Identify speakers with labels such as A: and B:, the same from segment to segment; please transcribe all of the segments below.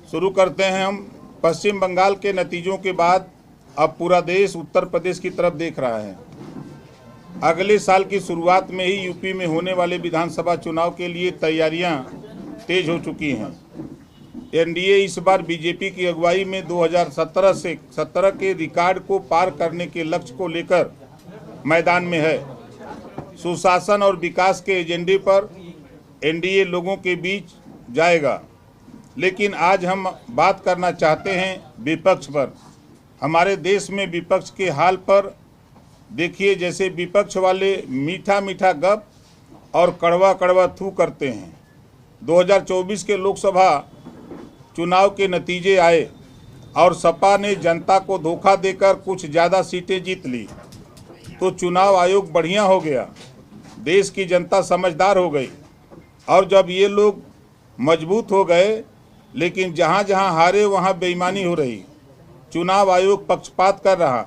A: शुरू करते हैं हम। पश्चिम बंगाल के नतीजों के बाद अब पूरा देश उत्तर प्रदेश की तरफ देख रहा है। अगले साल की शुरुआत में ही यूपी में होने वाले विधानसभा चुनाव के लिए तैयारियां तेज हो चुकी हैं। एनडीए इस बार बीजेपी की अगुवाई में 2017 से 17 के रिकॉर्ड को पार करने के लक्ष्य को लेकर मैदान में है। सुशासन और विकास के एजेंडे पर एनडीए लोगों के बीच जाएगा। लेकिन आज हम बात करना चाहते हैं विपक्ष पर। हमारे देश में विपक्ष के हाल पर देखिए। जैसे विपक्ष वाले मीठा मीठा गप और कड़वा कड़वा थू करते हैं। 2024 के लोकसभा चुनाव के नतीजे आए और सपा ने जनता को धोखा देकर कुछ ज़्यादा सीटें जीत ली, तो चुनाव आयोग बढ़िया हो गया। देश की जनता समझदार हो गई। और जब ये लोग मजबूत हो गए, लेकिन जहाँ जहाँ हारे वहाँ बेईमानी हो रही। चुनाव आयोग पक्षपात कर रहा,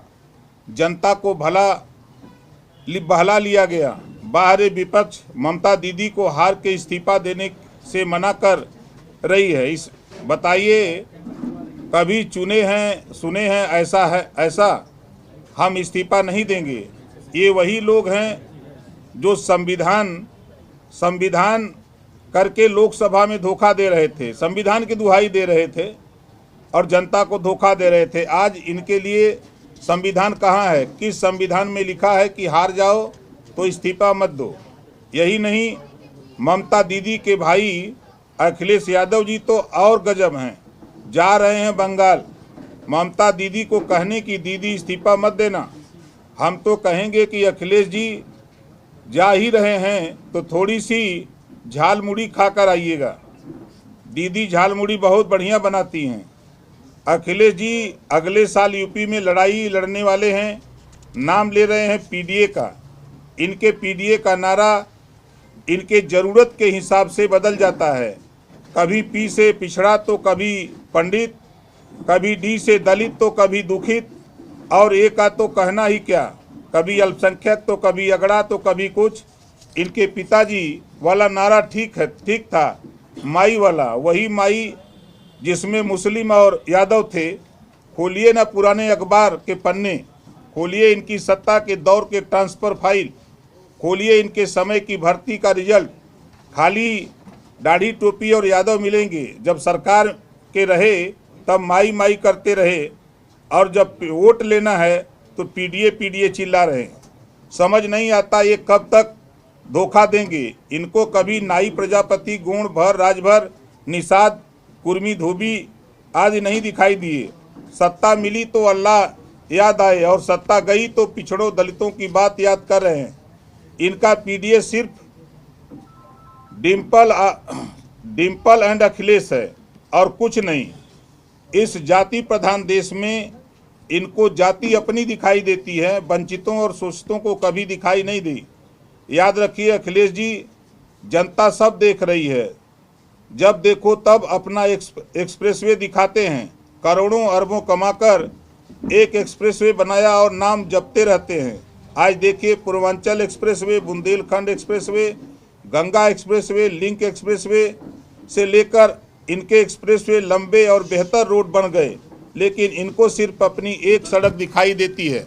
A: जनता को बहला लिया गया। बाहरी विपक्ष ममता दीदी को हार के इस्तीफा देने से मना कर रही है। इस बताइए, कभी चुने हैं सुने हैं ऐसा हम इस्तीफा नहीं देंगे। ये वही लोग हैं जो संविधान करके लोकसभा में धोखा दे रहे थे, संविधान की दुहाई दे रहे थे और जनता को धोखा दे रहे थे। आज इनके लिए संविधान कहाँ है? किस संविधान में लिखा है कि हार जाओ तो इस्तीफा मत दो? यही नहीं, ममता दीदी के भाई अखिलेश यादव जी तो और गजब हैं। जा रहे हैं बंगाल ममता दीदी को कहने की दीदी इस्तीफा मत देना। हम तो कहेंगे कि अखिलेश जी जा ही रहे हैं तो थोड़ी सी झाल मुड़ी खाकर आइएगा। दीदी झाल मुड़ी बहुत बढ़िया बनाती हैं। अखिलेश जी अगले साल यूपी में लड़ाई लड़ने वाले हैं। नाम ले रहे हैं पीडीए का। इनके पीडीए का नारा इनके ज़रूरत के हिसाब से बदल जाता है। कभी पी से पिछड़ा तो कभी पंडित, कभी डी से दलित तो कभी दुखित, और ए का तो कहना ही क्या, कभी अल्पसंख्यक तो कभी अगड़ा तो कभी कुछ। इनके पिताजी वाला नारा ठीक था, माई वाला, वही माई जिसमें मुस्लिम और यादव थे। खोलिए ना पुराने अखबार के पन्ने, खोलिए इनकी सत्ता के दौर के ट्रांसफ़र फाइल, खोलिए इनके समय की भर्ती का रिजल्ट। खाली दाढ़ी टोपी और यादव मिलेंगे। जब सरकार के रहे तब माई माई करते रहे, और जब वोट लेना है तो पीडीए चिल्ला रहे हैं। समझ नहीं आता ये कब तक धोखा देंगे। इनको कभी नाई प्रजापति, गुण भर, राजभर, निषाद, कुर्मी, धोबी आदि नहीं दिखाई दिए। सत्ता मिली तो अल्लाह याद आए और सत्ता गई तो पिछड़ों दलितों की बात याद कर रहे हैं। इनका पीडीए सिर्फ डिम्पल एंड अखिलेश है और कुछ नहीं। इस जाति प्रधान देश में इनको जाति अपनी दिखाई देती है, वंचितों और शोषितों को कभी दिखाई नहीं दी। याद रखिए अखिलेश जी, जनता सब देख रही है। जब देखो तब अपना एक्सप्रेसवे दिखाते हैं। करोड़ों अरबों कमाकर एक एक्सप्रेसवे बनाया और नाम जपते रहते हैं। आज देखिए Purvanchal expressway, Bundelkhand expressway, Ganga expressway, link expressway से लेकर इनके एक्सप्रेसवे लंबे और बेहतर रोड बन गए, लेकिन इनको सिर्फ अपनी एक सड़क दिखाई देती है।